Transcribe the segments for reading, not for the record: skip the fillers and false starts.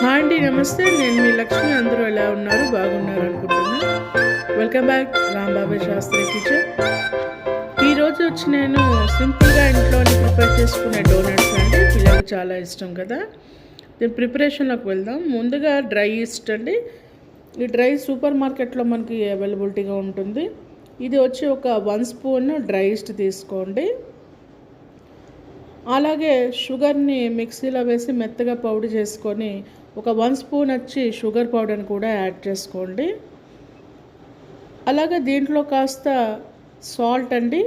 Hi అండి, నమస్తే. నేను మీ లక్ష్మి. అందరూ ఎలా ఉన్నారు? బాగున్నారు అనుకుంటున్నా. Welcome back Rambabu Sastri kitchen. ఈరోజు వచ్చి నేను సింపుల్గా ఇంట్లోనే ప్రిపేర్ చేసుకునే డోనట్స్ అండి. పిల్లలకు చాలా ఇష్టం కదా. దీని ప్రిపరేషన్లోకి వెళ్దాం. ముందుగా డ్రై ఈస్ట్ అండి. ఈ డ్రై సూపర్ మార్కెట్లో మనకి అవైలబిలిటీగా ఉంటుంది. ఇది వచ్చి ఒక 1 స్పూన్ డ్రై ఈస్ట్ తీసుకోండి. అలాగే షుగర్ని మిక్సీలో వేసి మెత్తగా పౌడర్ చేసుకొని ఒక 1 స్పూన్ వచ్చి షుగర్ పౌడర్ని కూడా యాడ్ చేసుకోండి. అలాగే దీంట్లో కాస్త సాల్ట్ అండి,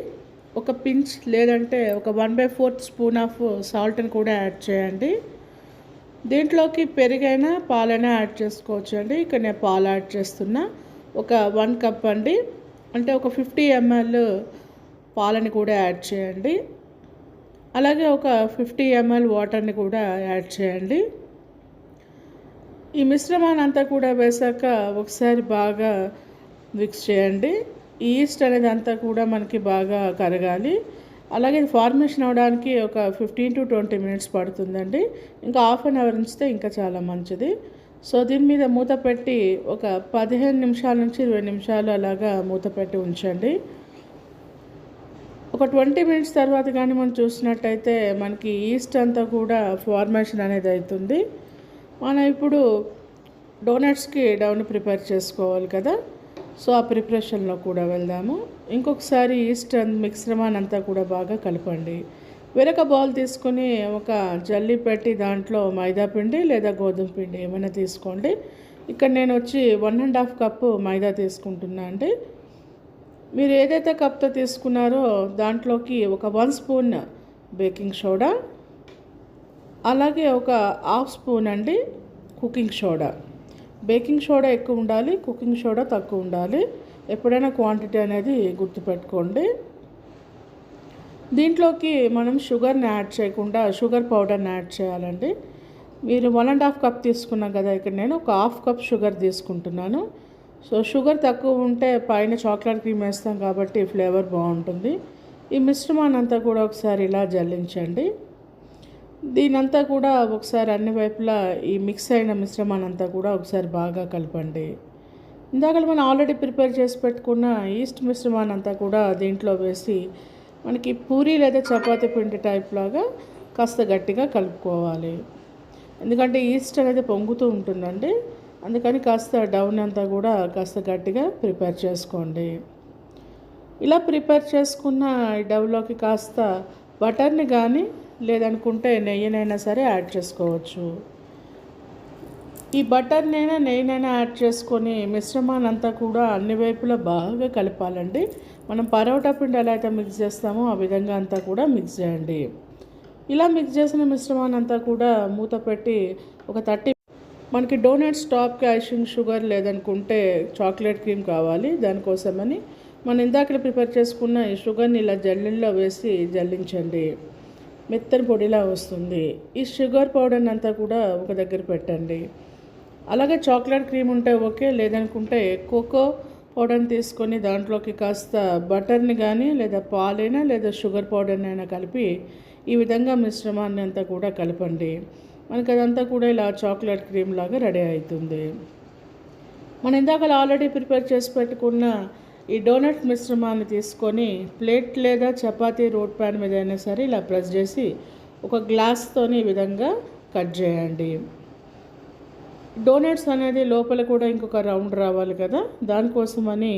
ఒక పించ్ లేదంటే ఒక 1/4 స్పూన్ ఆఫ్ సాల్ట్ని కూడా యాడ్ చేయండి. దీంట్లోకి పెరుగైనా పాలైనా యాడ్ చేసుకోవచ్చు అండి. ఇక్కడ నేను పాలు యాడ్ చేస్తున్నా. ఒక 1 కప్ అండి, అంటే ఒక 50 ml పాలని కూడా యాడ్ చేయండి. అలాగే ఒక 50 ml వాటర్ని కూడా యాడ్ చేయండి. ఈ మిశ్రమాన్ని అంతా కూడా వేసాక ఒకసారి బాగా మిక్స్ చేయండి. ఈ ఈస్ట్ అనేది అంతా కూడా మనకి బాగా కరగాలి. అలాగే ఫార్మేషన్ అవడానికి ఒక 15 to 20 minutes పడుతుందండి. ఇంకా హాఫ్ అన్ అవర్ ఉంచితే ఇంకా చాలా మంచిది. సో దీని మీద మూత పెట్టి ఒక 15 నిమిషాల నుంచి 20 నిమిషాలు అలాగా మూత పెట్టి ఉంచండి. ఒక 20 minutes తర్వాత కానీ మనం చూసినట్టయితే మనకి ఈస్ట్ అంతా కూడా ఫార్మేషన్ అనేది అవుతుంది. మనం ఇప్పుడు డోనట్స్కి డౌని ప్రిపేర్ చేసుకోవాలి కదా. సో ఆ ప్రిపరేషన్లో కూడా వెళ్దాము. ఇంకొకసారి ఈస్ట్ మిశ్రమాన్ని అంతా కూడా బాగా కలపండి. వేరొక బౌల్ తీసుకొని ఒక జల్లి పెట్టి దాంట్లో మైదా పిండి లేదా గోధుమ పిండి ఏమైనా తీసుకోండి. ఇక్కడ నేను వచ్చి 1.5 కప్పు మైదా తీసుకుంటున్నా అండి. మీరు ఏదైతే కప్తో తీసుకున్నారో దాంట్లోకి ఒక 1 స్పూన్ బేకింగ్ సోడా, అలాగే ఒక హాఫ్ స్పూన్ అండి కుకింగ్ సోడా. బేకింగ్ సోడా ఎక్కువ ఉండాలి, కుకింగ్ సోడా తక్కువ ఉండాలి. ఎప్పుడైనా క్వాంటిటీ అనేది గుర్తుపెట్టుకోండి. దీంట్లోకి మనం షుగర్ని యాడ్ చేయకుండా షుగర్ పౌడర్ని యాడ్ చేయాలండి. మీరు 1.5 కప్ తీసుకున్నాం కదా, ఇక్కడ నేను ఒక హాఫ్ కప్ షుగర్ తీసుకుంటున్నాను. సో షుగర్ తక్కువ ఉంటే పైన చాక్లెట్ క్రీమ్ వేస్తాం కాబట్టి ఫ్లేవర్ బాగుంటుంది. ఈ మిశ్రమాన్ని అంతా కూడా ఒకసారి ఇలా జల్లించండి. దీనంతా కూడా ఒకసారి అన్ని వైపులా ఈ మిక్స్ అయిన మిశ్రమాన్ని అంతా కూడా ఒకసారి బాగా కలపండి. ఇందాక మనం ఆల్రెడీ ప్రిపేర్ చేసి పెట్టుకున్న ఈస్ట్ మిశ్రమాన్ని అంతా కూడా దీంట్లో వేసి మనకి పూరీ లేదా చపాతీ పిండి టైప్ లాగా కాస్త గట్టిగా కలుపుకోవాలి. ఎందుకంటే ఈస్ట్ అనేది పొంగుతూ ఉంటుందండి, అందుకని కాస్త డౌన్ అంతా కూడా కాస్త గట్టిగా ప్రిపేర్ చేసుకోండి. ఇలా ప్రిపేర్ చేసుకున్న ఈ డవ్లోకి కాస్త బటర్ని కానీ లేదనుకుంటే నెయ్యినైనా సరే యాడ్ చేసుకోవచ్చు. ఈ బటర్నైనా నెయ్యినైనా యాడ్ చేసుకొని మిశ్రమాన్ని అంతా కూడా అన్ని వైపులా బాగా కలపాలండి. మనం పరోటా పిండి ఎలా అయితే మిక్స్ చేస్తామో ఆ విధంగా అంతా కూడా మిక్స్ చేయండి. ఇలా మిక్స్ చేసిన మిశ్రమాన్ని అంతా కూడా మూత పెట్టి ఒక 30 మనకి డోనట్స్ టాప్కి ఐషింగ్ షుగర్ లేదనుకుంటే చాక్లెట్ క్రీమ్ కావాలి. దానికోసమని మనం ఇందాక ప్రిపేర్ చేసుకున్న ఈ షుగర్ని ఇలా జల్లెల్లో వేసి జల్లించండి. మెత్తని పొడిలా వస్తుంది. ఈ షుగర్ పౌడర్ని అంతా కూడా ఒక దగ్గర పెట్టండి. అలాగే చాక్లెట్ క్రీమ్ ఉంటే ఓకే, లేదనుకుంటే కోకో పౌడర్ని తీసుకొని దాంట్లోకి కాస్త బటర్ని కానీ లేదా పాలైనా లేదా షుగర్ పౌడర్ని అయినా కలిపి ఈ విధంగా మిశ్రమాన్ని అంతా కూడా కలపండి. మనకి అదంతా కూడా ఇలా చాక్లెట్ క్రీమ్ లాగా రెడీ అవుతుంది. మనం ఇందాక ఆల్రెడీ ప్రిపేర్ చేసి పెట్టుకున్న ఈ డోనట్ మిశ్రమాన్ని తీసుకొని ప్లేట్ లేదా చపాతీ రోడ్ ప్యాన్ మీద అయినా సరే ఇలా ప్రెస్ చేసి ఒక గ్లాస్తోని ఈ విధంగా కట్ చేయండి. డోనట్స్ అనేది లోపల కూడా ఇంకొక రౌండ్ రావాలి కదా, దానికోసమని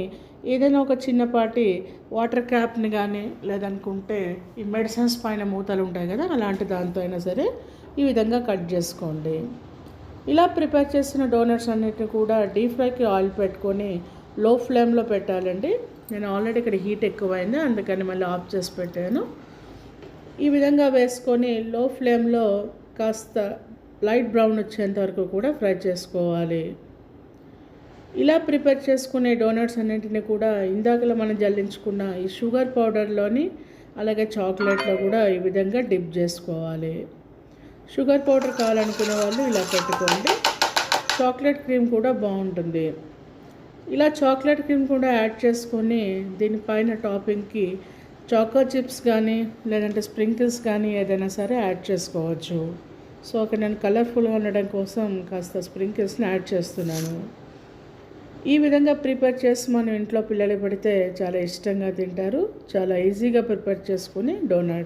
ఏదైనా ఒక చిన్నపాటి వాటర్ క్యాప్ని కానీ లేదనుకుంటే ఈ మెడిసిన్స్ పైన మూతలు ఉంటాయి కదా, అలాంటి దాంతో అయినా సరే ఈ విధంగా కట్ చేసుకోండి. ఇలా ప్రిపేర్ చేసిన డోనట్స్ అన్నిటిని కూడా డీప్ ఫ్రైకి ఆయిల్ పెట్టుకొని లో ఫ్లేమ్లో పెట్టాలండి. నేను ఆల్రెడీ ఇక్కడ హీట్ ఎక్కువైంది, అందుకని మళ్ళీ ఆఫ్ చేసి పెట్టాను. ఈ విధంగా వేసుకొని లో ఫ్లేమ్లో కాస్త లైట్ బ్రౌన్ వచ్చేంత వరకు కూడా ఫ్రై చేసుకోవాలి. ఇలా ప్రిపేర్ చేసుకునే డోనట్స్ అన్నింటినీ కూడా ఇందాకలో మనం జల్లించుకున్న ఈ షుగర్ పౌడర్లోని అలాగే చాక్లెట్లో కూడా ఈ విధంగా డిప్ చేసుకోవాలి. షుగర్ పౌడర్ కావాలనుకునే వాళ్ళు ఇలా పెట్టుకోండి. చాక్లెట్ క్రీమ్ కూడా బాగుంటుంది. ఇలా చాక్లెట్ క్రీమ్ కూడా యాడ్ చేసుకొని దీనిపైన టాపింగ్కి చాకో చిప్స్ కానీ లేదంటే స్ప్రింకిల్స్ కానీ ఏదైనా సరే యాడ్ చేసుకోవచ్చు. సో అక్కడ నేను కలర్ఫుల్గా ఉండడం కోసం కాస్త స్ప్రింకిల్స్ని యాడ్ చేస్తున్నాను. ఈ విధంగా ప్రిపేర్ చేసి మనం ఇంట్లో పిల్లలు పెడితే చాలా ఇష్టంగా తింటారు. చాలా ఈజీగా ప్రిపేర్ చేసుకుని డోనట్.